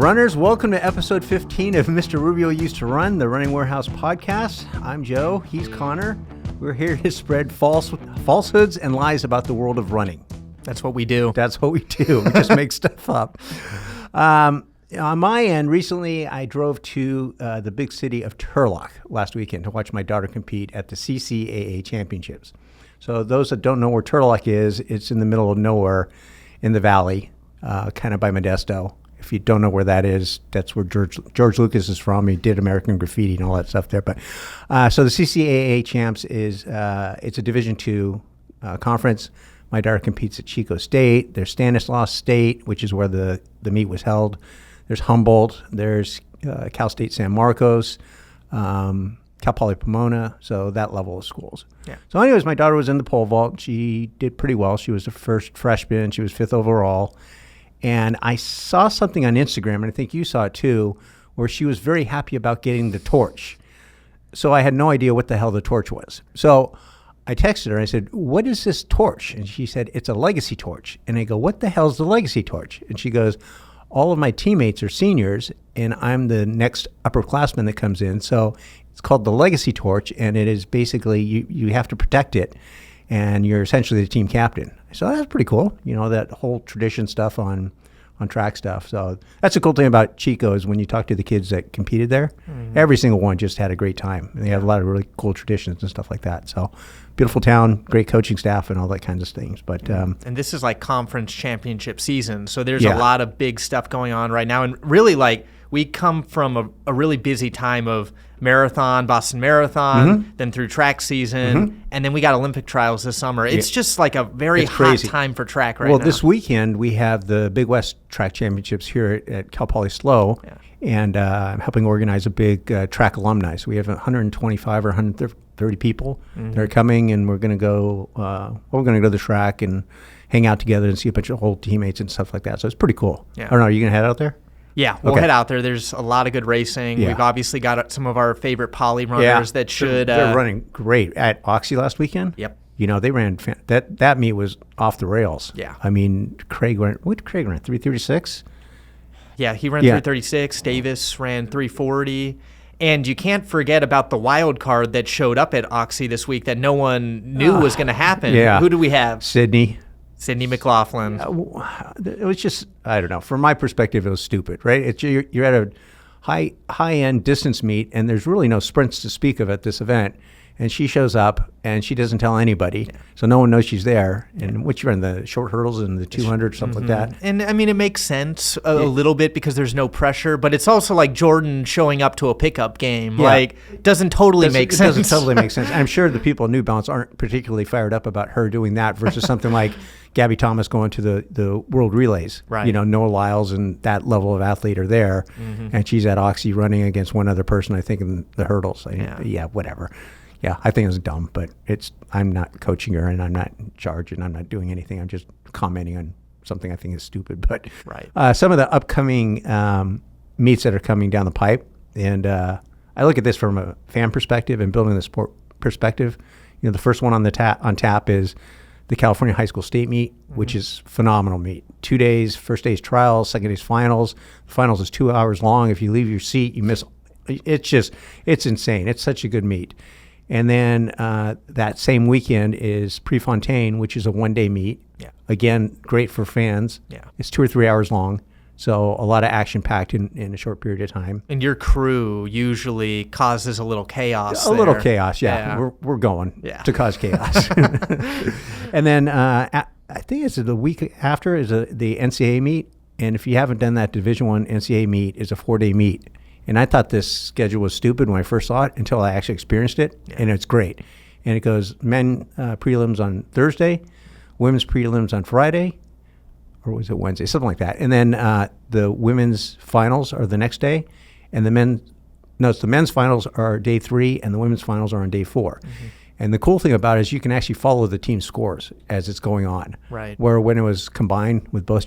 Runners, welcome to episode 15 of Mr. Rubio Used to Run, the Running Warehouse podcast. I'm Joe, he's Connor. We're here to spread falsehoods and lies about the world of running. That's what we do. That's what we do. We just make stuff up. On my end, recently I drove to the big city of Turlock last weekend to watch my daughter compete at the CCAA Championships. So those that don't know where Turlock is, it's in the middle of nowhere in the valley, kind of by Modesto. If you don't know where that is, that's where George Lucas is from. He did American Graffiti and all that stuff there. But so the CCAA Champs is it's a Division II conference. My daughter competes at Chico State. There's Stanislaus State, which is where the meet was held. There's Humboldt. There's Cal State San Marcos, Cal Poly Pomona. So that level of schools. Yeah. So anyways, my daughter was in the pole vault. She did pretty well. She was the first freshman. She was 5th overall. And I saw something on Instagram, and I think you saw it too, where she was very happy about getting the torch. So I had no idea what the hell the torch was. So I texted her, and I said, "What is this torch?" And she said, "It's a legacy torch." And I go, "What the hell's the legacy torch?" And she goes, "All of my teammates are seniors, and I'm the next upperclassman that comes in. So it's called the legacy torch, and it is basically you have to protect it, and you're essentially the team captain." So that's pretty cool, you know, that whole tradition stuff on track stuff. So that's the cool thing about Chico is when you talk to the kids that competed there, every single one just had a great time. And they have a lot of really cool traditions and stuff like that. So beautiful town, great coaching staff and all that kinds of things. But and this is like conference championship season. So there's a lot of big stuff going on right now. And really, like, we come from a really busy time of marathon, Boston Marathon, then through track season, and then we got Olympic trials this summer. It's just like a very hot time for track right now. Well, this weekend we have the Big West Track Championships here at Cal Poly SLO, and I'm helping organize a big track alumni. So we have 125 or 130 people that are coming, and we're going to go. We're going to go to the track and hang out together and see a bunch of old teammates and stuff like that. So it's pretty cool. Yeah. I don't know. Are you going to head out there? Yeah, we'll head out there. There's a lot of good racing. We've obviously got some of our favorite poly runners that should... They're running great. At Oxy last weekend, you know, they ran... That meet was off the rails. Yeah. I mean, Craig ran... What did Craig run? 3:36? Yeah, he ran 3:36. Davis ran 3:40. And you can't forget about the wild card that showed up at Oxy this week that no one knew was going to happen. Yeah. Who do we have? Sydney McLaughlin. It was just, I don't know. From my perspective, it was stupid, right? You're at a high-end distance meet, and there's really no sprints to speak of at this event. And she shows up, and she doesn't tell anybody, so no one knows she's there. And what you run, the short hurdles and the 200, something like that. And, I mean, it makes sense a little bit because there's no pressure, but it's also like Jordan showing up to a pickup game. Yeah. Like, doesn't totally make sense. It doesn't totally make sense. I'm sure the people at New Balance aren't particularly fired up about her doing that versus something like Gabby Thomas going to the World Relays. Right. You know, Noah Lyles and that level of athlete are there, and she's at Oxy running against one other person, I think, in the hurdles. Whatever. Yeah, I think it was dumb, but I'm not coaching her, and I'm not in charge, and I'm not doing anything. I'm just commenting on something I think is stupid. But some of the upcoming meets that are coming down the pipe, and I look at this from a fan perspective and building the sport perspective. You know, the first one on tap is the California High School State Meet, which is phenomenal meet. 2 days, first day's trials, second day's finals. The finals is 2 hours long. If you leave your seat, you miss. It's insane. It's such a good meet. And then that same weekend is Prefontaine, which is a one-day meet. Yeah. Again, great for fans. Yeah. It's 2 or 3 hours long, so a lot of action-packed in a short period of time. And your crew usually causes a little chaos. Little chaos, yeah. We're going to cause chaos. And then I think it's the week after is the NCAA meet. And if you haven't done that Division I NCAA meet, is a 4-day meet. And I thought this schedule was stupid when I first saw it until I actually experienced it, and it's great. And it goes men prelims on Thursday, women's prelims on Friday, or was it Wednesday? Something like that. And then the women's finals are the next day, and the men's finals are day 3, and the women's finals are on day 4. And the cool thing about it is you can actually follow the team scores as it's going on. Right. Where when it was combined with both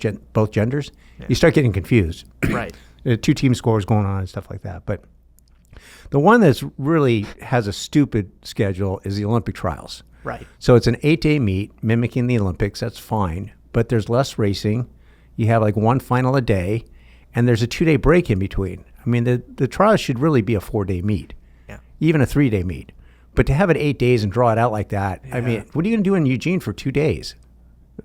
genders, you start getting confused. Right. There are 2 team scores going on and stuff like that. But the one that's really has a stupid schedule is the Olympic trials. Right. So it's an 8-day meet mimicking the Olympics. That's fine. But there's less racing. You have like one final a day. and there's a 2-day break in between. I mean, the trials should really be a 4-day meet, even a 3-day meet. But to have it 8 days and draw it out like that, I mean, what are you going to do in Eugene for 2 days?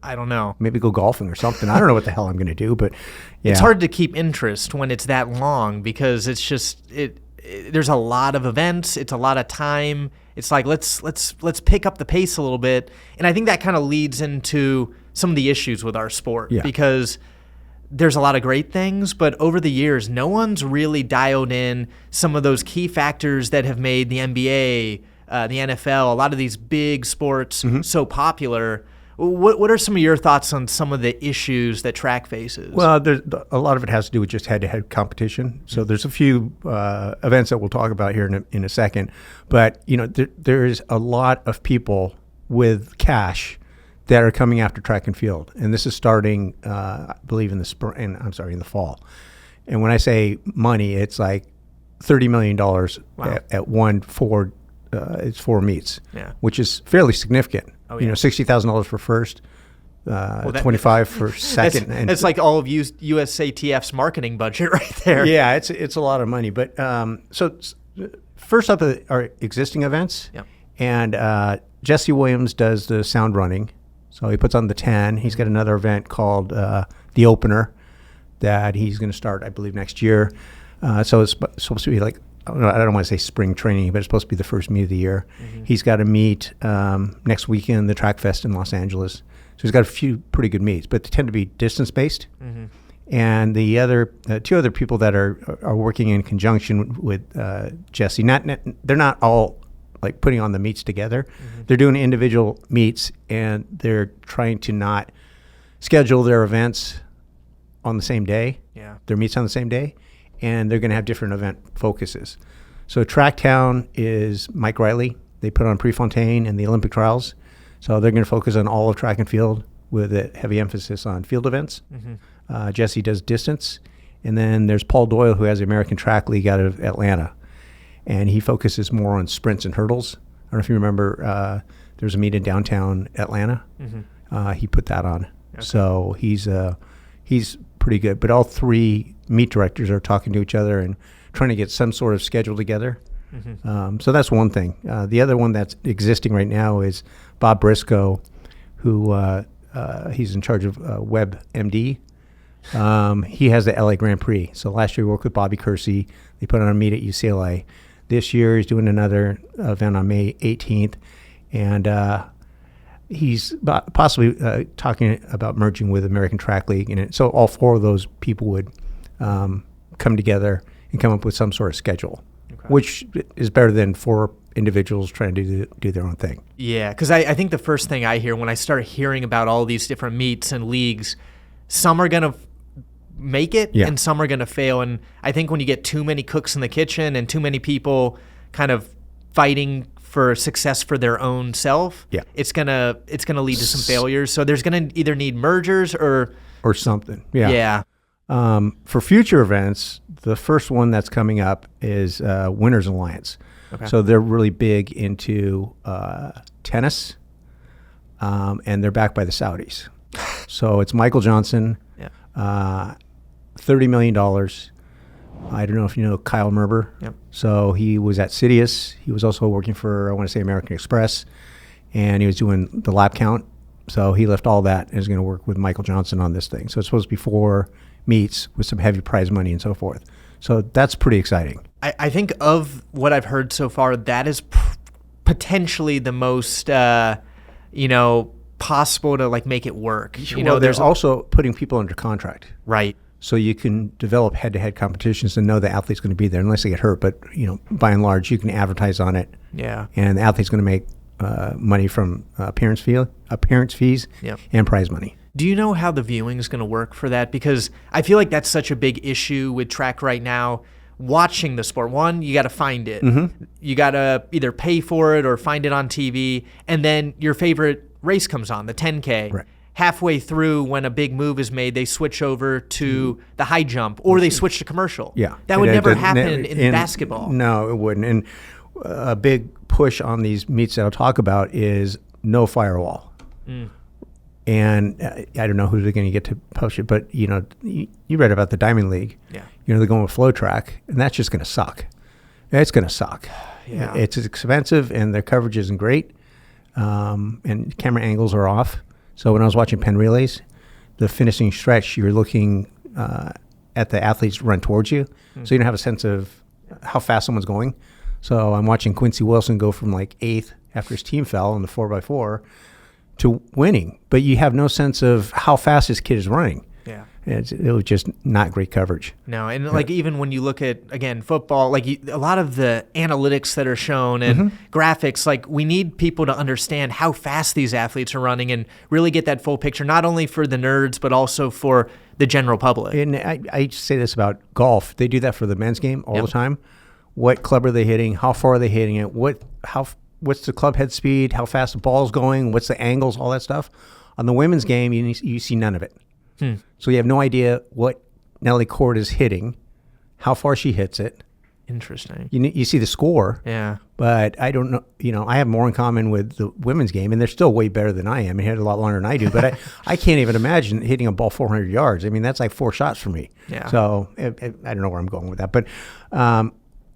I don't know. Maybe go golfing or something. I don't know what the hell I'm going to do, but yeah. It's hard to keep interest when it's that long because it's just there's a lot of events. It's a lot of time. It's like let's pick up the pace a little bit, and I think that kind of leads into some of the issues with our sport because there's a lot of great things, but over the years, no one's really dialed in some of those key factors that have made the NBA, the NFL, a lot of these big sports so popular. What are some of your thoughts on some of the issues that track faces? Well, a lot of it has to do with just head-to-head competition. So there's a few events that we'll talk about here in a second. But, you know, there's a lot of people with cash that are coming after track and field. And this is starting, I believe, in the fall. And when I say money, it's like $30 million at 4 meets, which is fairly significant. You know, $60,000 for first, 25 for second. It's like all of USATF's marketing budget right there. Yeah, it's a lot of money. But so first up are existing events. And Jesse Williams does the sound running. So he puts on the 10. He's got another event called the Opener that he's going to start, I believe, next year. So it's supposed to be like, I don't want to say spring training, but it's supposed to be the first meet of the year. He's got a meet next weekend, the Track Fest in Los Angeles. So he's got a few pretty good meets, but they tend to be distance-based. And the other two other people that are working in conjunction with Jesse, they're not all like putting on the meets together. They're doing individual meets, and they're trying to not schedule their events on the same day. Their meets on the same day. And they're going to have different event focuses. So Tracktown is Mike Riley. They put on Prefontaine and the Olympic trials. So they're going to focus on all of track and field with a heavy emphasis on field events. Jesse does distance. And then there's Paul Doyle, who has the American Track League out of Atlanta. And he focuses more on sprints and hurdles. I don't know if you remember, there's a meet in downtown Atlanta. He put that on. So he's pretty good. But all three meet directors are talking to each other and trying to get some sort of schedule together. So that's one thing. The other one that's existing right now is Bob Briscoe, who he's in charge of WebMD. He has the LA Grand Prix. So last year he worked with Bobby Kersey. They put on a meet at UCLA. This year he's doing another event on May 18th. And he's possibly talking about merging with American Track League. And so all four of those people would come together and come up with some sort of schedule, which is better than 4 individuals trying to do their own thing. Yeah, because I think the first thing I hear when I start hearing about all these different meets and leagues, some are going to make it and some are going to fail. And I think when you get too many cooks in the kitchen and too many people kind of fighting for success for their own self, it's gonna lead to some failures. So there's gonna either need mergers or something. For future events, the first one that's coming up is Winners Alliance. So they're really big into tennis, and they're backed by the Saudis. So it's Michael Johnson, $30 million. I don't know if you know Kyle Merber. So he was at Citius. He was also working for, I want to say, American Express, and he was doing the lap count. So he left all that and is going to work with Michael Johnson on this thing. So it's supposed to be 4 meets with some heavy prize money and so forth. So that's pretty exciting. I think of what I've heard so far, that is potentially the most, possible to like make it work. There's also putting people under contract. Right. So you can develop head-to-head competitions and know the athlete's going to be there unless they get hurt. But, by and large, you can advertise on it. And the athlete's going to make money from appearance fees and prize money. Do you know how the viewing is going to work for that? Because I feel like that's such a big issue with track right now. Watching the sport, one, you got to find it. You got to either pay for it or find it on TV. And then your favorite race comes on, the 10K. Right. Halfway through, when a big move is made, they switch over to the high jump, or they switch to commercial. That would never happen in basketball. No, it wouldn't. And a big push on these meets that I'll talk about is no firewall. And I don't know who they're going to get to post it, but you read about the Diamond League. Yeah. They're going with Flow Track, and that's just going to suck. It's going to suck. Yeah. It's expensive, and their coverage isn't great, and camera angles are off. So when I was watching Penn Relays, the finishing stretch, you're looking at the athletes run towards you, so you don't have a sense of how fast someone's going. So I'm watching Quincy Wilson go from like 8th after his team fell on the 4x4 to winning, but you have no sense of how fast this kid is running. Yeah. It was just not great coverage. No, and like even when you look at, again, football, like a lot of the analytics that are shown and graphics, like we need people to understand how fast these athletes are running and really get that full picture, not only for the nerds, but also for the general public. And I say this about golf. They do that for the men's game all the time. What club are they hitting? How far are they hitting it? What's the club head speed? How fast the ball's going? What's the angles? All that stuff. On the women's game, you see none of it. So you have no idea what Nellie Cord is hitting, how far she hits it. Interesting. You see the score. Yeah. But I don't know. I have more in common with the women's game, and they're still way better than I am and hit it a lot longer than I do. But I can't even imagine hitting a ball 400 yards. I mean, that's like 4 shots for me. Yeah. So I don't know where I'm going with that. But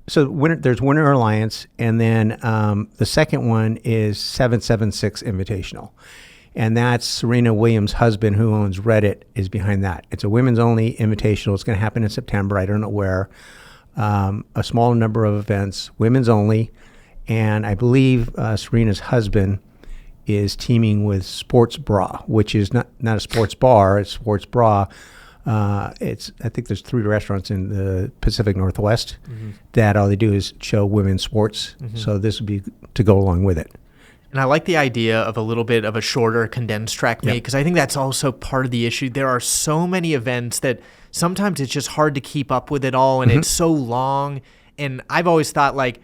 so there's Winter Alliance, and then the second one is 776 Invitational. And that's Serena Williams' husband, who owns Reddit, is behind that. It's a women's only invitational. It's going to happen in September. I don't know where. A small number of events, women's only. And I believe Serena's husband is teaming with Sports Bra, which is not a sports bar. It's Sports Bra. I think there's 3 restaurants in the Pacific Northwest that all they do is show women's sports. So this would be to go along with it. And I like the idea of a little bit of a shorter condensed track meet because I think that's also part of the issue. There are so many events that sometimes it's just hard to keep up with it all, and it's so long. And I've always thought, like,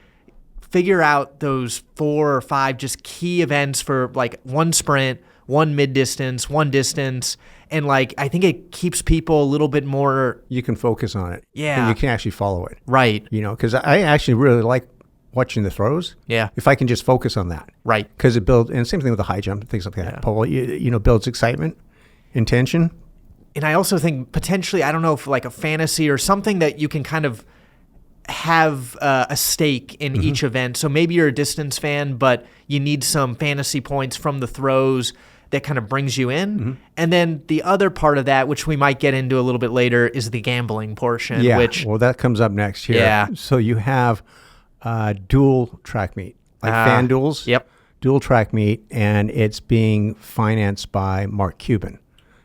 figure out those 4 or 5 just key events for like one sprint, one mid-distance, one distance. And like, I think it keeps people a little bit more. You can focus on it. Yeah. And you can actually follow it. Right. Because I actually really like watching the throws. Yeah. If I can just focus on that. Right. Because it builds, and same thing with the high jump, things like that. Yeah. Pole, builds excitement, intention. And I also think potentially, I don't know if like a fantasy or something that you can kind of have a stake in each event. So maybe you're a distance fan, but you need some fantasy points from the throws that kind of brings you in. And then the other part of that, which we might get into a little bit later, is the gambling portion. Yeah. Which, well, that comes up next here. Yeah. So you have dual track meet, like FanDuel's. Yep. Dual track meet, and it's being financed by Mark Cuban,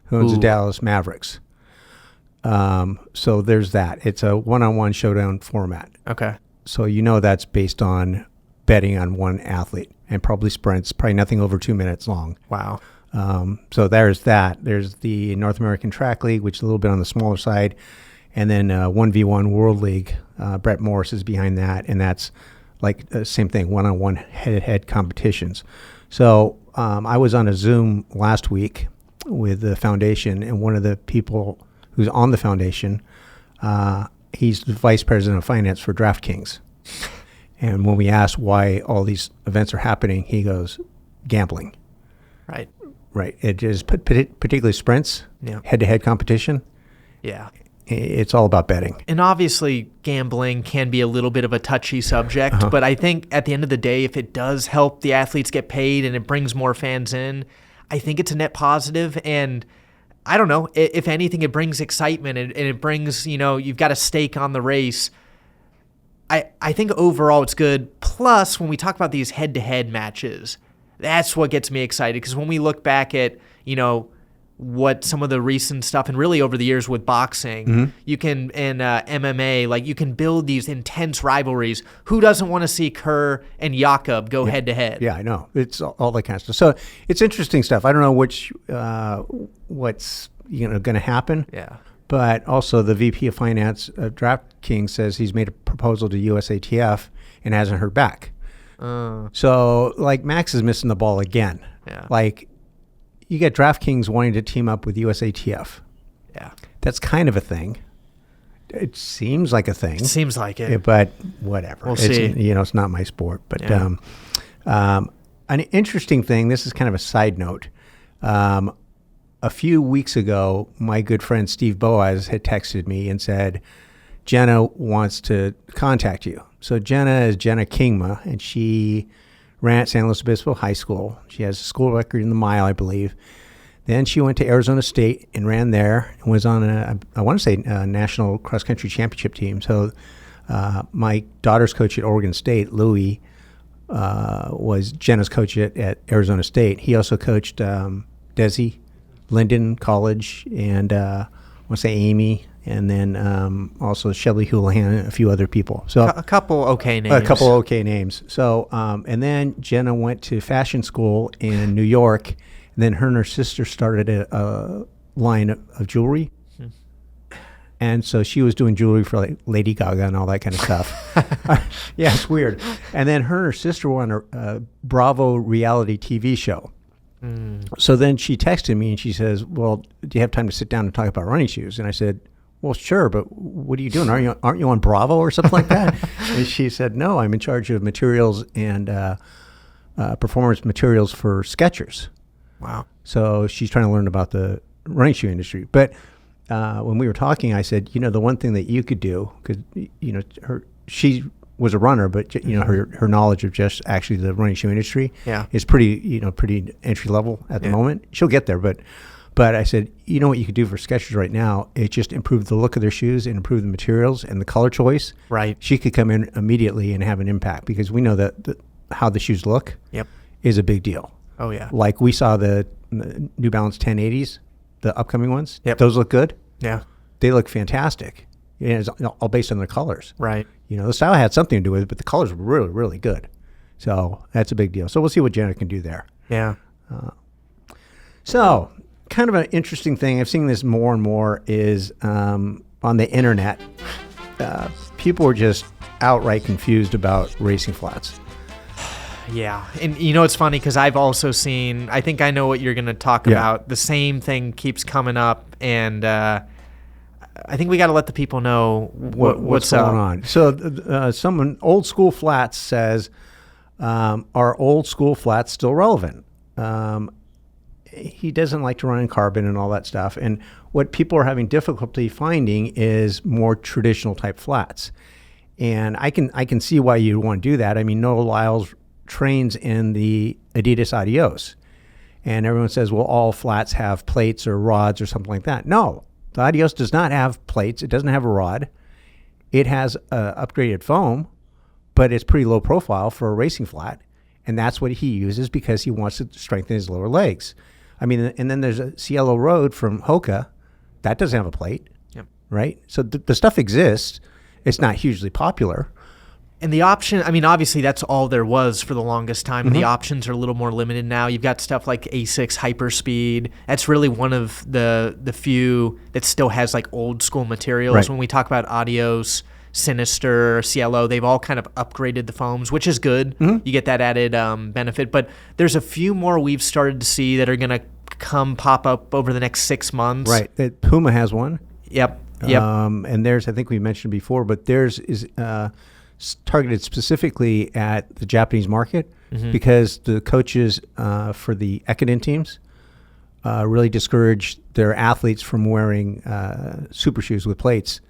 who owns the Dallas Mavericks. So there's that. It's a one-on-one showdown format. Okay. So that's based on betting on one athlete, and probably sprints, probably nothing over 2 minutes long. Wow. So there's that. There's the North American Track League, which is a little bit on the smaller side, and then 1v1 World League. Brett Morris is behind that, and that's like the same thing, one-on-one head-to-head competitions. So I was on a Zoom last week with the foundation, and one of the people who's on the foundation, he's the vice president of finance for DraftKings. And when we asked why all these events are happening, he goes, gambling. Right. Right. It is particularly sprints, head-to-head competition. Yeah. It's all about betting. And obviously, gambling can be a little bit of a touchy subject, but I think at the end of the day, if it does help the athletes get paid and it brings more fans in, I think it's a net positive. And I don't know, if anything, it brings excitement and it brings, you've got a stake on the race. I think overall it's good. Plus, when we talk about these head-to-head matches, that's what gets me excited. Because when we look back at, what some of the recent stuff, and really over the years with boxing, you can, and MMA, like you can build these intense rivalries. Who doesn't want to see Kerr and Jakob go head-to-head? Yeah, I know. It's all that kind of stuff. So it's interesting stuff. I don't know what's going to happen. Yeah. But also the VP of Finance of DraftKings says he's made a proposal to USATF and hasn't heard back. So, like, Max is missing the ball again. Yeah. Like, you get DraftKings wanting to team up with USATF. Yeah. That's kind of a thing. It seems like a thing. It seems like it. But whatever. We'll see. It's not my sport. But an interesting thing, this is kind of a side note. a few weeks ago, my good friend Steve Boaz had texted me and said, Jenna wants to contact you. So Jenna is Jenna Kingma, and she ran at San Luis Obispo High School. She has a school record in the mile, I believe. Then she went to Arizona State and ran there and was on a national cross-country championship team. So my daughter's coach at Oregon State, Louie, was Jenna's coach at Arizona State. He also coached Desi, Linden College, and I want to say Amy, and then also Shelby Houlihan and a few other people. So a couple okay names. So and then Jenna went to fashion school in New York, and then her and her sister started a line of jewelry. And so she was doing jewelry for like Lady Gaga and all that kind of stuff. Yeah, it's weird. And then her and her sister were on a Bravo reality TV show. So then she texted me and she says, well, do you have time to sit down and talk about running shoes? And I said, well, sure, but what are you doing? Aren't you on Bravo or something like that? And she said, no, I'm in charge of materials and performance materials for Skechers. Wow. So she's trying to learn about the running shoe industry. But when we were talking, I said, the one thing that you could do, because, she was a runner, but, her knowledge of just actually the running shoe industry is pretty entry level at the moment. She'll get there. But I said, what you could do for Skechers right now is just improve the look of their shoes and improve the materials and the color choice. Right. She could come in immediately and have an impact because we know that how the shoes look is a big deal. Oh, yeah. Like we saw the New Balance 1080s, the upcoming ones. Yep. Those look good. Yeah. They look fantastic. It's all based on their colors. Right. The style had something to do with it, but the colors were really, really good. So that's a big deal. So we'll see what Jenna can do there. Yeah. So kind of an interesting thing, I've seen this more and more, is on the internet, people are just outright confused about racing flats. Yeah. And it's funny because I've also seen, I think I know what you're going to talk about. The same thing keeps coming up, and I think we got to let the people know what's going on. So someone, Old School Flats, says, are old school flats still relevant? He doesn't like to run in carbon and all that stuff. And what people are having difficulty finding is more traditional type flats. And I can see why you want to do that. I mean, Noah Lyles trains in the Adidas Adios. And everyone says, well, all flats have plates or rods or something like that. No, the Adios does not have plates. It doesn't have a rod. It has upgraded foam, but it's pretty low profile for a racing flat. And that's what he uses because he wants to strengthen his lower legs. I mean, and then there's a Cielo Road from Hoka. That doesn't have a plate, right? So the stuff exists. It's not hugely popular. And the option, I mean, obviously that's all there was for the longest time. Mm-hmm. The options are a little more limited now. You've got stuff like A6 Hyperspeed. That's really one of the few that still has like old school materials. Right. When we talk about Adios, Sinister, Cielo, they've all kind of upgraded the foams, which is good. Mm-hmm. You get that added benefit. But there's a few more we've started to see that are going to pop up over the next 6 months. Right. Puma has one. Yep. And theirs, I think we mentioned before, but theirs is targeted specifically at the Japanese market because the coaches for the Ekiden teams really discourage their athletes from wearing super shoes with plates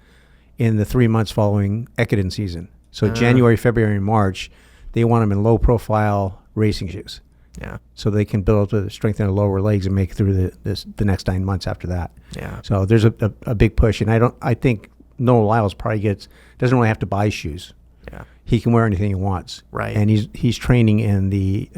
in the 3 months following Ekiden season. So January, February, and March, they want them in low-profile racing shoes. Yeah. So they can build up the strength in their lower legs and make it through the next 9 months after that. Yeah. So there's a big push, and I think Noah Lyles probably doesn't really have to buy shoes. Yeah. He can wear anything he wants. Right. And he's training in the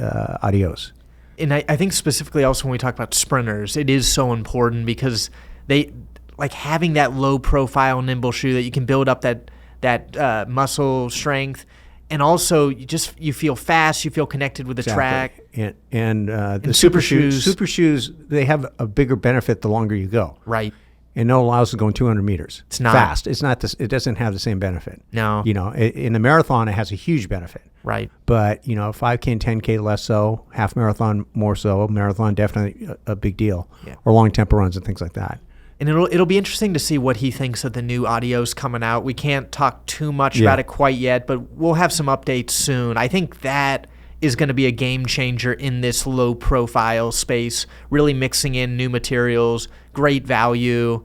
Adios. And I think specifically also when we talk about sprinters, it is so important because they like having that low profile nimble shoe that you can build up that muscle strength, and also you feel fast, you feel connected with the track. And the super shoes, they have a bigger benefit the longer you go. Right. And Noah Lyles is going 200 meters. It's not fast. It's not. It doesn't have the same benefit. No. In the marathon, it has a huge benefit. Right. But 5K and 10K less so. Half marathon more so. Marathon definitely a big deal. Yeah. Or long tempo runs and things like that. And it'll be interesting to see what he thinks of the new Adios coming out. We can't talk too much about it quite yet, but we'll have some updates soon. I think that is going to be a game changer in this low profile space, really mixing in new materials, great value.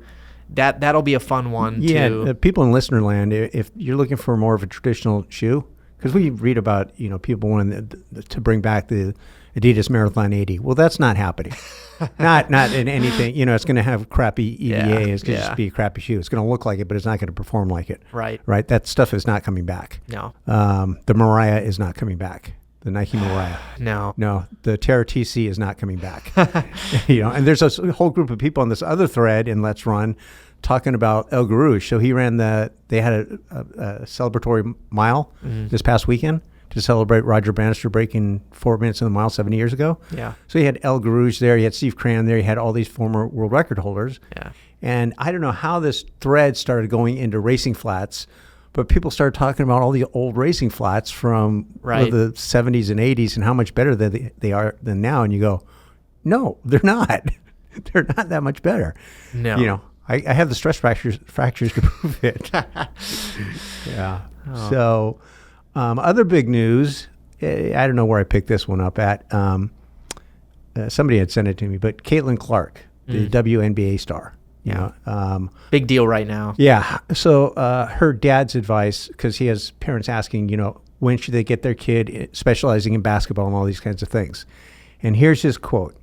That'll be a fun one too. Yeah, people in listener land, if you're looking for more of a traditional shoe, because we read about, people wanting to bring back the Adidas Marathon 80. Well, that's not happening. not in anything. It's going to have crappy EVA. It's going to just be a crappy shoe. It's going to look like it, but it's not going to perform like it. Right. That stuff is not coming back. No. The Mariah is not coming back. The Nike Mariah. No. The Terra TC is not coming back. And there's a whole group of people on this other thread in Let's Run talking about El Garouche. So he ran they had a celebratory mile this past weekend to celebrate Roger Bannister breaking 4 minutes in the mile 70 years ago. Yeah. So he had El Garouche there, he had Steve Cram there, he had all these former world record holders. Yeah. And I don't know how this thread started going into racing flats, but people started talking about all the old racing flats from the 70s and 80s and how much better they are than now. And you go, no, they're not. They're not that much better. No. I have the stress fractures to prove it. Yeah. Oh. So other big news, I don't know where I picked this one up at. Somebody had sent it to me, but Caitlin Clark, the WNBA star. Big deal right now. Yeah. So her dad's advice, because he has parents asking, when should they get their kid specializing in basketball and all these kinds of things. And here's his quote.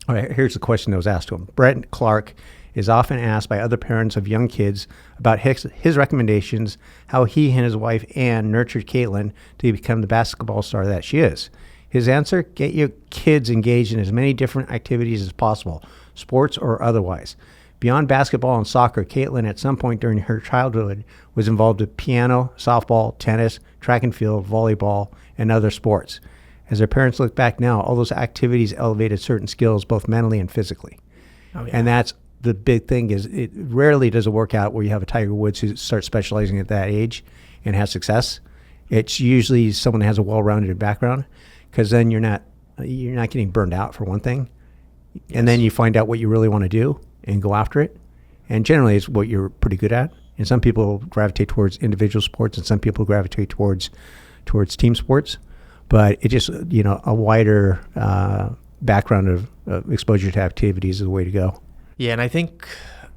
All right, here's the question that was asked to him. Brett Clark is often asked by other parents of young kids about his recommendations, how he and his wife Ann nurtured Caitlin to become the basketball star that she is. His answer: get your kids engaged in as many different activities as possible, sports or otherwise. Beyond basketball and soccer, Caitlin at some point during her childhood was involved with piano, softball, tennis, track and field, volleyball, and other sports. As her parents look back now, all those activities elevated certain skills both mentally and physically. Oh, yeah. And that's the big thing, is it rarely does it work out where you have a Tiger Woods who starts specializing at that age and has success. It's usually someone that has a well-rounded background, because then you're not getting burned out, for one thing. Yes. And then you find out what you really want to do and go after it. And generally it's what you're pretty good at. And some people gravitate towards individual sports and some people gravitate towards team sports. But it just, a wider background of exposure to activities is the way to go. Yeah, and I think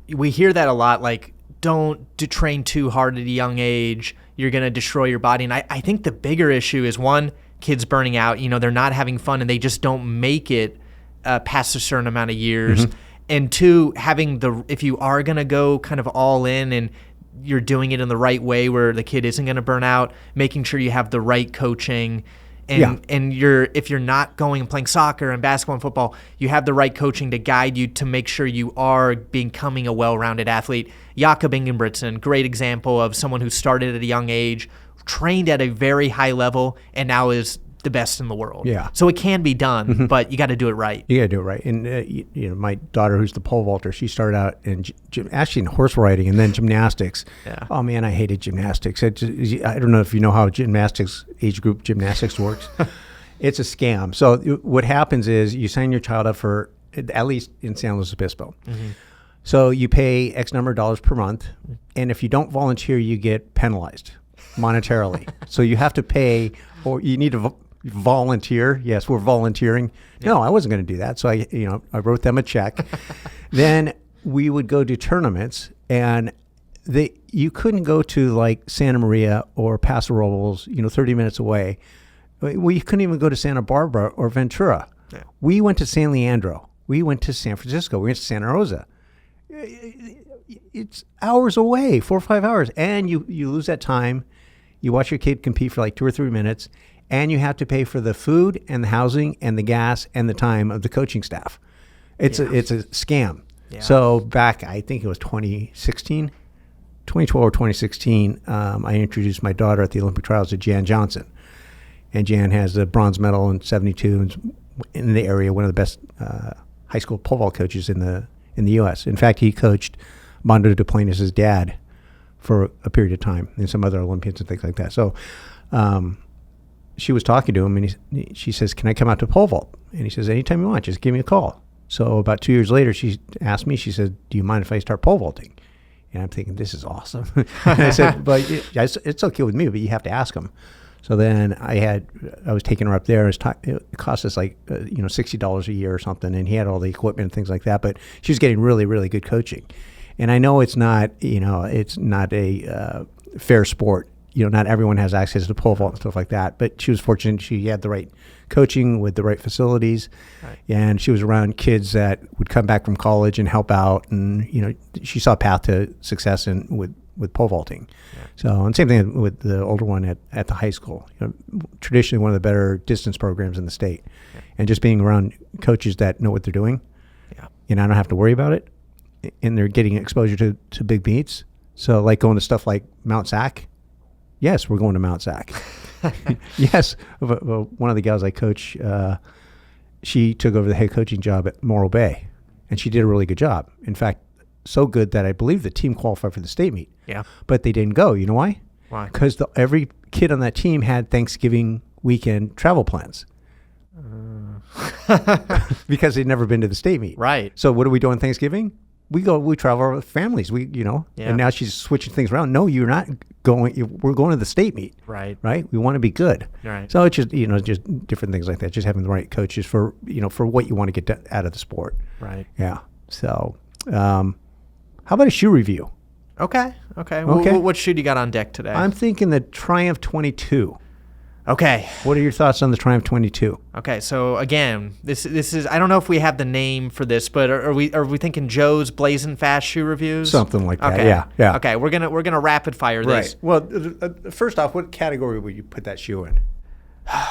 we hear that a lot, like, don't train too hard at a young age. You're going to destroy your body. And I think the bigger issue is, one, kids burning out. They're not having fun and they just don't make it past a certain amount of years. Mm-hmm. And two, if you are going to go kind of all in and you're doing it in the right way where the kid isn't going to burn out, making sure you have the right coaching. And if you're not going and playing soccer and basketball and football, you have the right coaching to guide you to make sure you are becoming a well-rounded athlete. Jakob Ingebrigtsen, great example of someone who started at a young age, trained at a very high level, and now is the best in the world. Yeah. So it can be done, but you got to do it right. You got to do it right. And my daughter, who's the pole vaulter, she started out actually in horse riding and then gymnastics. Yeah. Oh man, I hated gymnastics. I don't know if you know how age group gymnastics works. It's a scam. So what happens is you sign your child up for, at least in San Luis Obispo. Mm-hmm. So you pay X number of dollars per month, and if you don't volunteer, you get penalized monetarily. So you have to pay, or you need to volunteer. Yes, we're volunteering. Yeah. No, I wasn't going to do that. So I wrote them a check. Then we would go to tournaments, and you couldn't go to like Santa Maria or Paso Robles, 30 minutes away. We couldn't even go to Santa Barbara or Ventura. Yeah. We went to San Leandro. We went to San Francisco. We went to Santa Rosa. It's hours away, 4 or 5 hours, and you lose that time. You watch your kid compete for like 2 or 3 minutes, and you have to pay for the food and the housing and the gas and the time of the coaching staff. It's a scam. Yeah. So back, I think it was 2012 or 2016, I introduced my daughter at the Olympic trials to Jan Johnson. And Jan has a bronze medal in 72 and in the area, one of the best high school pole vault coaches in the U.S. In fact, he coached Mondo Duplantis' dad for a period of time and some other Olympians and things like that. So she was talking to him, and she says, "Can I come out to pole vault?" And he says, "Anytime you want, just give me a call." So about 2 years later, she asked me, she said, "Do you mind if I start pole vaulting?" And I'm thinking, this is awesome. And I said, "But it's okay with me, but you have to ask him." So then I was taking her up there. It cost us like $60 a year or something, and he had all the equipment and things like that. But she was getting really, really good coaching. And I know it's not a fair sport. Not everyone has access to pole vault and stuff like that. But she was fortunate; she had the right coaching with the right facilities, right. And she was around kids that would come back from college and help out. And she saw a path to success with pole vaulting. Yeah. So, and same thing with the older one at the high school. Traditionally one of the better distance programs in the state. Yeah. And just being around coaches that know what they're doing. Yeah. I don't have to worry about it. And they're getting exposure to big meets. So like going to stuff like Mount Sac. Yes, we're going to Mount Sac. Yes. One of the gals I coach, she took over the head coaching job at Morro Bay, and she did a really good job. In fact, so good that I believe the team qualified for the state meet. Yeah. But they didn't go. You know why? Why? Because every kid on that team had Thanksgiving weekend travel plans. Because they'd never been to the state meet. Right. So what do we do on Thanksgiving? We travel with families. And now she's switching things around. No, you're not going. We're going to the state meet. Right. Right. We want to be good. Right. So it's just just different things like that. Just having the right coaches for what you want to get out of the sport. Right. Yeah. So, how about a shoe review? Okay. What shoe do you got on deck today? I'm thinking the Triumph 22. Okay. What are your thoughts on the Triumph 22? Okay, so again, this is, I don't know if we have the name for this, but are we thinking Joe's Blazing Fast shoe reviews? Something like that. Okay. Yeah. Okay, we're gonna rapid fire this. Right. Well, first off, what category would you put that shoe in?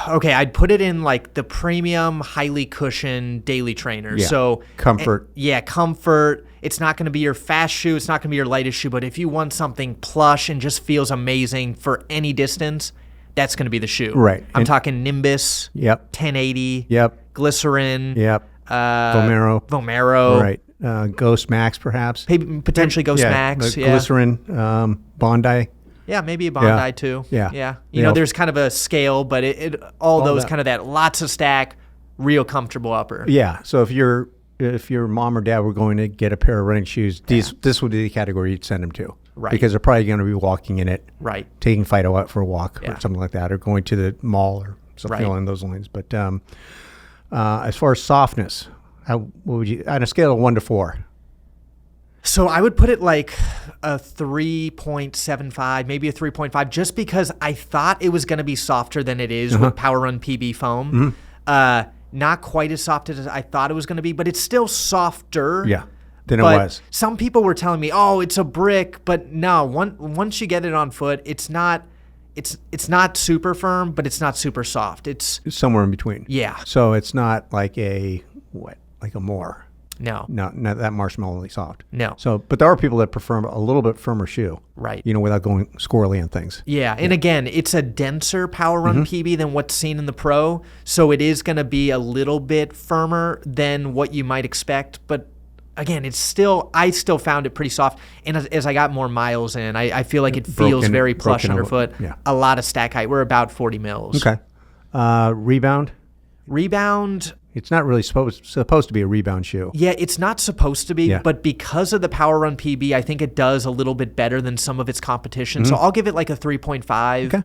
Okay, I'd put it in like the premium, highly cushioned daily trainer. Yeah. So comfort. Comfort. It's not going to be your fast shoe. It's not going to be your lightest shoe. But if you want something plush and just feels amazing for any distance, that's going to be the shoe. Right. I'm talking Nimbus. Yep. 1080. Yep. Glycerin. Yep. Vomero. Right. Ghost Max, perhaps. Potentially Ghost Max. Yeah. Glycerin. Bondi. Yeah, maybe a Bondi too. Yeah. There's kind of a scale, but all those kind of that lots of stack, real comfortable upper. Yeah. So if your mom or dad were going to get a pair of running shoes, this would be the category you'd send them to. Right. Because they're probably going to be walking in it. Right. Taking Fido out for a walk or something like that, or going to the mall or something along those lines. But as far as softness, what would you, on a scale of 1 to 4? So I would put it like a 3.75, maybe a 3.5, just because I thought it was going to be softer than it is with Power Run PB foam. Mm-hmm. Not quite as soft as I thought it was going to be, but it's still softer. Yeah. Than it was. Some people were telling me, "Oh, it's a brick," but no. Once you get it on foot, it's not super firm, but it's not super soft. It's somewhere in between. Yeah. So it's not like a Moore. No, not that marshmallowy soft. No. So, but there are people that prefer a little bit firmer shoe. Right. Without going squirrely on things. Yeah. And again, it's a denser Power Run PB than what's seen in the Pro, so it is going to be a little bit firmer than what you might expect, but. Again, I still found it pretty soft. And as I got more miles in, I feel like it feels very plush underfoot. Yeah. A lot of stack height. We're about 40 mils. Okay. Rebound? It's not really supposed to be a rebound shoe. Yeah, it's not supposed to be, but because of the Power Run PB, I think it does a little bit better than some of its competition. So I'll give it like a 3.5,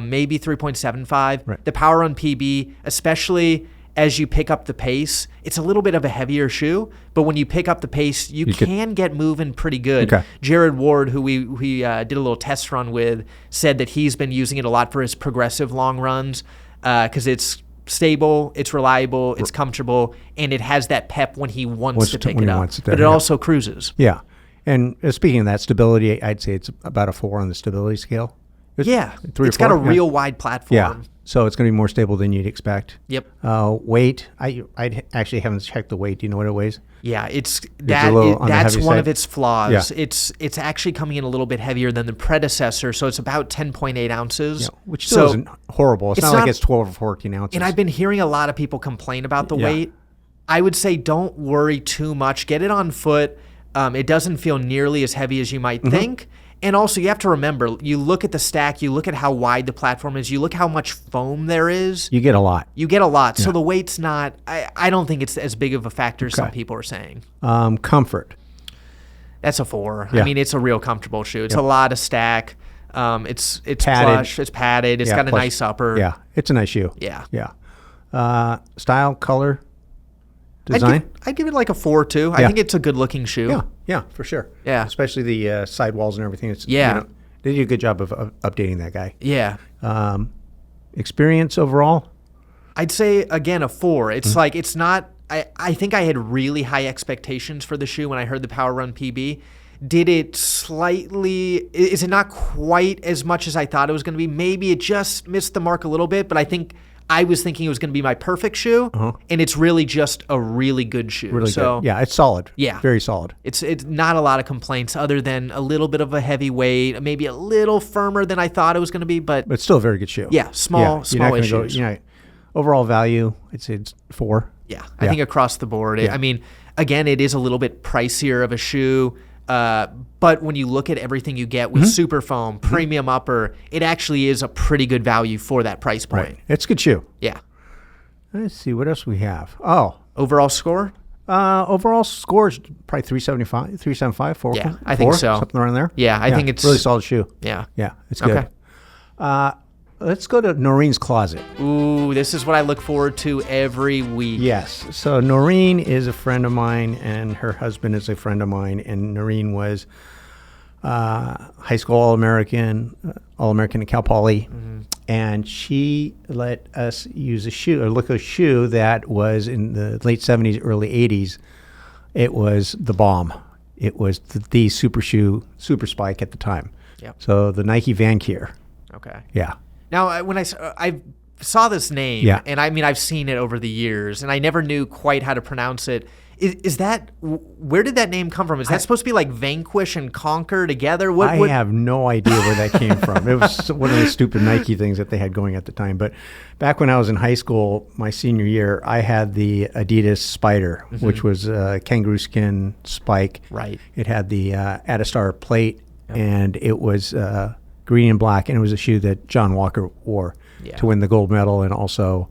maybe 3.75. Right. The Power Run PB, especially as you pick up the pace, it's a little bit of a heavier shoe, but when you pick up the pace, you can get moving pretty good. Okay. Jared Ward, who we did a little test run with, said that he's been using it a lot for his progressive long runs because it's stable, it's reliable, it's comfortable, and it has that pep when he wants to pick it up. But it also cruises. Yeah. And speaking of that stability, I'd say it's about a 4 on the stability scale. It's got a real wide platform. Yeah. So it's going to be more stable than you'd expect. Yep. Weight, I actually haven't checked the weight. Do you know what it weighs? Yeah, that's one of its flaws. Yeah. It's actually coming in a little bit heavier than the predecessor, so it's about 10.8 ounces. Yeah, which still isn't horrible. It's not like it's 12 or 14 ounces. And I've been hearing a lot of people complain about the weight. I would say don't worry too much. Get it on foot. It doesn't feel nearly as heavy as you might think. And also, you have to remember, you look at the stack, you look at how wide the platform is, you look how much foam there is. You get a lot. Yeah. So the weight's not, I don't think it's as big of a factor as some people are saying. Comfort. That's a 4. Yeah. I mean, it's a real comfortable shoe. It's a lot of stack. It's Padded. plush. It's padded. It's got a plush. nice upper. Yeah, it's a nice shoe. Yeah. Yeah. Style, color, design. I'd give it like a 4 too. I think it's a good looking shoe. Yeah, for sure. Yeah. Especially the sidewalls and everything. It's, Yeah. they did a good job of updating that guy. Yeah. Experience overall? I'd say, again, a 4. It's like, it's not, I think I had really high expectations for the shoe when I heard the Power Run PB. Did it slightly, is it not quite as much as I thought it was going to be? Maybe it just missed the mark a little bit, but I think I was thinking it was going to be my perfect shoe, and it's really just a really good shoe. Really good. Yeah, it's solid. Yeah. Very solid. It's not a lot of complaints other than a little bit of a heavy weight, maybe a little firmer than I thought it was going to be, but it's still a very good shoe. Yeah, small issues. Overall value, I'd say it's 4. Yeah, I think across the board. I mean, again, it is a little bit pricier of a shoe, but when you look at everything you get with super foam, premium upper, it actually is a pretty good value for that price point. Right. It's a good shoe. Yeah. Let's see, what else we have? Oh. Overall score? Overall score is probably 375, 4. Yeah, I think so. Something around there. Yeah, I think it's really solid shoe. Yeah. Yeah, it's good. Okay. Let's go to Noreen's closet. Ooh, this is what I look forward to every week. Yes. So Noreen is a friend of mine, and her husband is a friend of mine. And Noreen was high school All-American at Cal Poly. And she let us use a shoe, or look at a shoe that was in the late 70s, early 80s. It was the bomb. It was the super shoe, super spike at the time. Yep. So the Nike Vanquier. Okay. Yeah. Now, when I saw this name, and I mean, I've seen it over the years, and I never knew quite how to pronounce it. Is that, where did that name come from? Is that supposed to be like vanquish and conquer together? I have no idea where that came from. It was one of the stupid Nike things that they had going at the time. But back when I was in high school, my senior year, I had the Adidas Spider, which was a kangaroo skin spike. Right. It had the Adastar plate, and it was green and black, and it was a shoe that John Walker wore to win the gold medal and also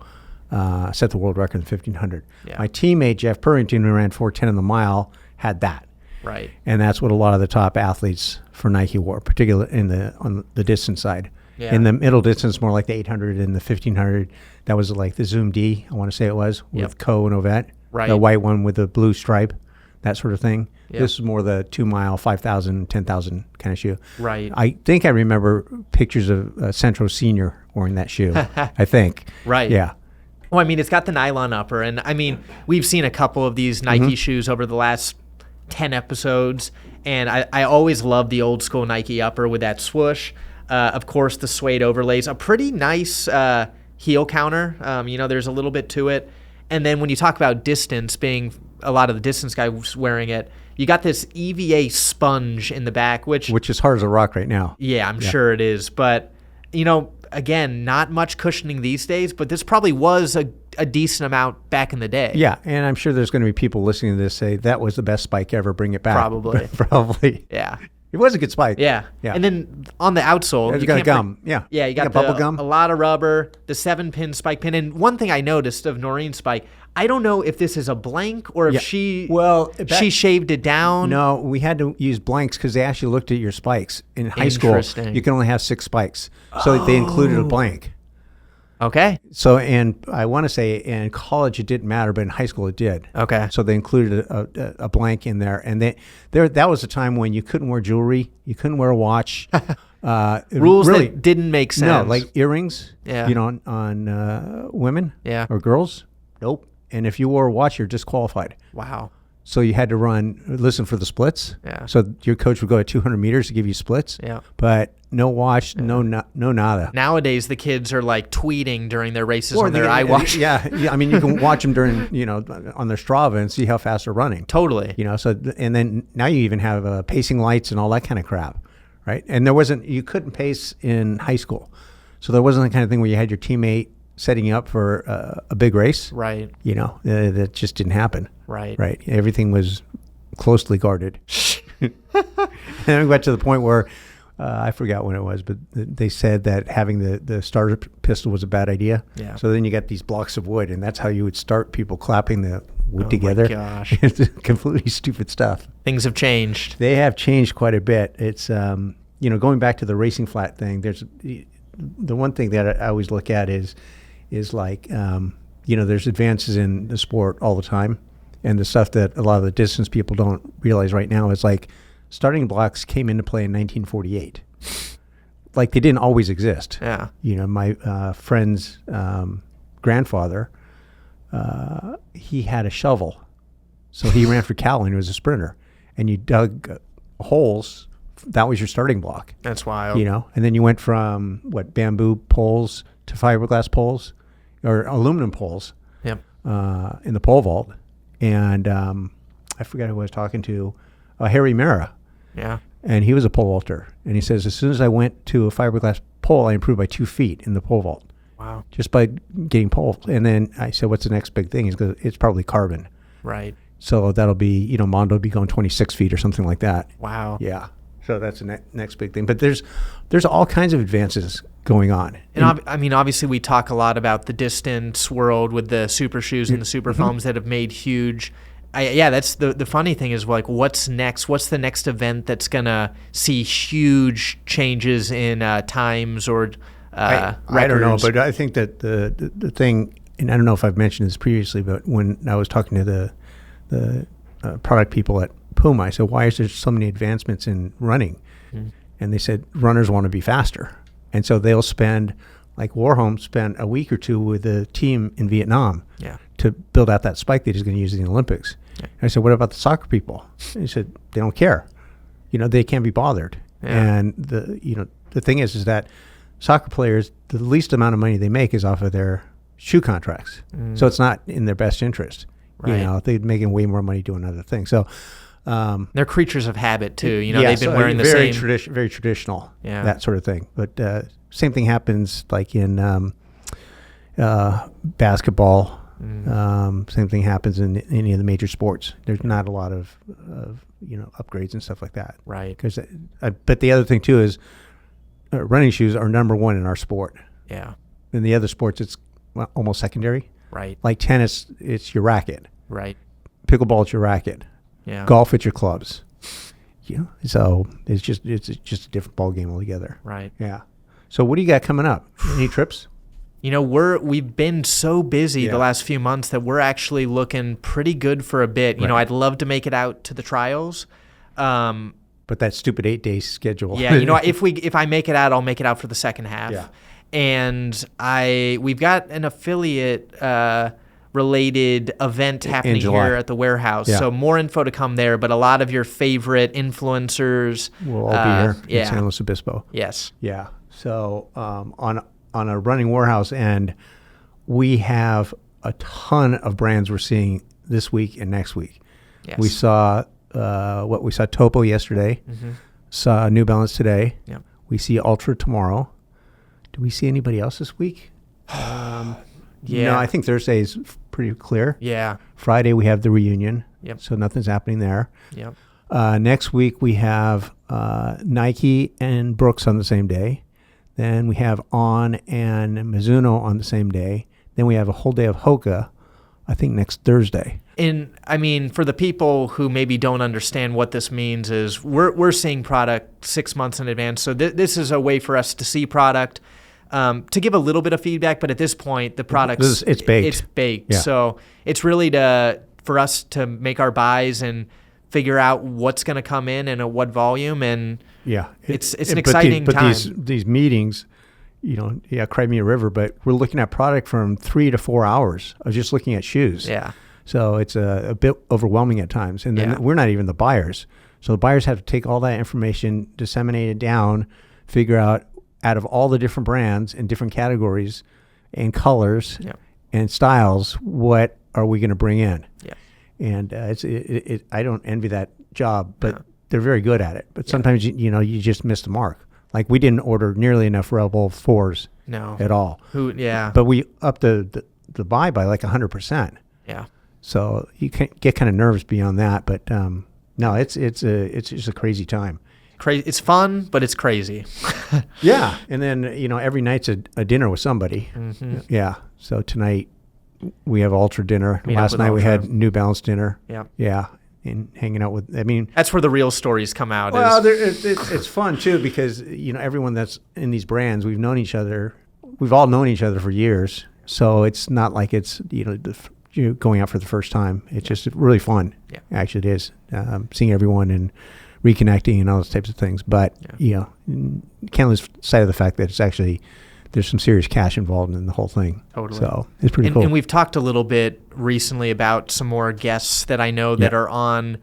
set the world record in the 1500. My teammate Jeff Purrington, who ran 4:10 in the mile, had that. Right. And that's what a lot of the top athletes for Nike wore, particularly on the distance side. Yeah. In the middle distance, more like the 800 and the 1500, that was like the Zoom D, I want to say it was, with Coe and Ovett. Right. The white one with the blue stripe, that sort of thing. Yep. This is more the 2 mile, 5,000, 10,000 kind of shoe. Right. I think I remember pictures of Centro Senior wearing that shoe, I think. Right. Yeah. Well, I mean, it's got the nylon upper, and I mean, we've seen a couple of these Nike shoes over the last 10 episodes, and I always love the old school Nike upper with that swoosh. Of course, the suede overlays, a pretty nice heel counter. There's a little bit to it. And then when you talk about distance, being a lot of the distance guys wearing it, you got this EVA sponge in the back, which is hard as a rock right now. Yeah, I'm sure it is. But, again, not much cushioning these days, but this probably was a decent amount back in the day. Yeah, and I'm sure there's going to be people listening to this say, that was the best spike ever, bring it back. Probably. Probably. Yeah. It was a good spike. Yeah. And then on the outsole, you got gum. Yeah, you got bubble gum. A lot of rubber, the 7-pin spike pin. And one thing I noticed of Noreen's spike, I don't know if this is a blank or if she shaved it down. No, we had to use blanks because they actually looked at your spikes. In high school, you can only have 6 spikes. So they included a blank. Okay. So, and I want to say in college it didn't matter, but in high school it did. Okay. So they included a blank in there, and that was a time when you couldn't wear jewelry, you couldn't wear a watch. Rules really, that didn't make sense. No, like earrings. Yeah. On women. Yeah. Or girls. Nope. And if you wore a watch, you're disqualified. Wow. So you had to listen for the splits. Yeah. So your coach would go at 200 meters to give you splits. Yeah. But no watch, no nada. Nowadays, the kids are like tweeting during their races on their iWatch. Yeah. I mean, you can watch them during, on their Strava and see how fast they're running. Totally. So, and then now you even have pacing lights and all that kind of crap, right? And you couldn't pace in high school. So there wasn't the kind of thing where you had your teammate setting you up for a big race. Right. That just didn't happen. Right. Right. Everything was closely guarded. And we got to the point where I forgot when it was, but they said that having the starter pistol was a bad idea. Yeah. So then you got these blocks of wood, and that's how you would start people clapping the wood together. Oh my gosh. It's completely stupid stuff. Things have changed. They have changed quite a bit. It's going back to the racing flat thing, there's the one thing that I always look at is like, there's advances in the sport all the time. And the stuff that a lot of the distance people don't realize right now is like starting blocks came into play in 1948. Like they didn't always exist. Yeah. My friend's grandfather, he had a shovel. So he ran for cattle and he was a sprinter. And you dug holes. That was your starting block. That's wild. And then you went from bamboo poles to fiberglass poles or aluminum poles. Yep. In the pole vault. And I forgot who I was talking to, Harry Mara. Yeah. And he was a pole vaulter. And he says, as soon as I went to a fiberglass pole, I improved by 2 feet in the pole vault. Wow. Just by getting poles. And then I said, what's the next big thing? He goes, it's probably carbon. Right. So that'll be, Mondo will be going 26 feet or something like that. Wow. Yeah. So that's the next big thing. But there's all kinds of advances going on. And obviously we talk a lot about the distance world with the super shoes and the super foams that have made huge. That's the funny thing is like, what's next? What's the next event that's going to see huge changes in times or records? I don't know, but I think that the thing, and I don't know if I've mentioned this previously, but when I was talking to the product people at Puma, I said, why is there so many advancements in running? And they said, runners want to be faster. And so they'll spend, like Warholm spent a week or two with a team in Vietnam to build out that spike that he's going to use in the Olympics. Yeah. And I said, what about the soccer people? And he said, they don't care. They can't be bothered. Yeah. And the thing is that soccer players, the least amount of money they make is off of their shoe contracts. So it's not in their best interest. Right. They're making way more money doing other things. So they're creatures of habit too. They've been wearing the same. Very traditional, that sort of thing. But same thing happens like in basketball. Same thing happens in any of the major sports. There's not a lot of upgrades and stuff like that. Right. But the other thing too is running shoes are number one in our sport. Yeah. In the other sports, it's almost secondary. Right. Like tennis, it's your racket. Right. Pickleball, it's your racket. Yeah. Golf, it's your clubs. So it's just a different ball game altogether. Right. Yeah. So what do you got coming up? Any trips? We've been so busy the last few months that we're actually looking pretty good for a bit. Right. I'd love to make it out to the trials. But that stupid 8-day schedule. Yeah. If I make it out, I'll make it out for the second half. Yeah. And we've got an affiliate related event happening here at the warehouse. Yeah. So more info to come there, but a lot of your favorite influencers will all be here in San Luis Obispo. Yes. Yeah. So on a running warehouse end, we have a ton of brands we're seeing this week and next week. Yes. We saw Topo yesterday, saw New Balance today. Yep. We see Ultra tomorrow. Do we see anybody else this week? No, I think Thursday is pretty clear. Yeah. Friday we have the reunion. Yep. So nothing's happening there. Yep. Next week we have Nike and Brooks on the same day. Then we have On and Mizuno on the same day. Then we have a whole day of Hoka, I think next Thursday. And for the people who maybe don't understand what this means is we're seeing product 6 months in advance. So this is a way for us to see product, to give a little bit of feedback. But at this point, the product's it's baked. It's baked. Yeah. So it's really for us to make our buys and figure out what's going to come in and at what volume. And it's an exciting time. But these meetings, cry me a river, but we're looking at product from 3 to 4 hours of just looking at shoes. Yeah. So it's a bit overwhelming at times. And then we're not even the buyers. So the buyers have to take all that information, disseminate it down, figure out of all the different brands and different categories and colors and styles, what are we going to bring in? Yeah. And I don't envy that job, but they're very good at it. But sometimes, you just miss the mark. Like we didn't order nearly enough Rebel 4s at all. But we upped the buy by like 100%. Yeah. So you can get kind of nervous beyond that. But no, it's just a crazy time. It's fun, but it's crazy. Yeah. And then, every night's a dinner with somebody. Mm-hmm. Yeah. So tonight we have Ultra dinner. Last night we had New Balance dinner. Yeah. Yeah. and hanging out with. I mean, that's where the real stories come out. Well, it's fun too because everyone that's in these brands, we've known each other. We've all known each other for years, so it's not like it's going out for the first time. It's just really fun. Yeah. Actually, it is seeing everyone and reconnecting and all those types of things. But can't lose sight of the fact that it's actually there's some serious cash involved in the whole thing. Totally. So it's pretty cool. And we've talked a little bit recently about some more guests that I know that are on.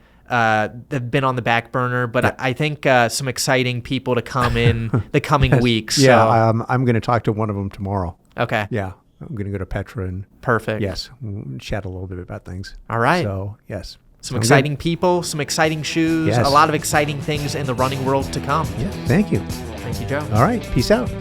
They've been on the back burner, but I think some exciting people to come in the coming weeks. Yeah, so. I'm going to talk to one of them tomorrow. Okay. Yeah, I'm going to go to Petra and perfect. Yes, we'll chat a little bit about things. All right. So yes, some exciting people, some exciting shoes, a lot of exciting things in the running world to come. Yeah. Thank you. Thank you, Joe. All right. Peace out.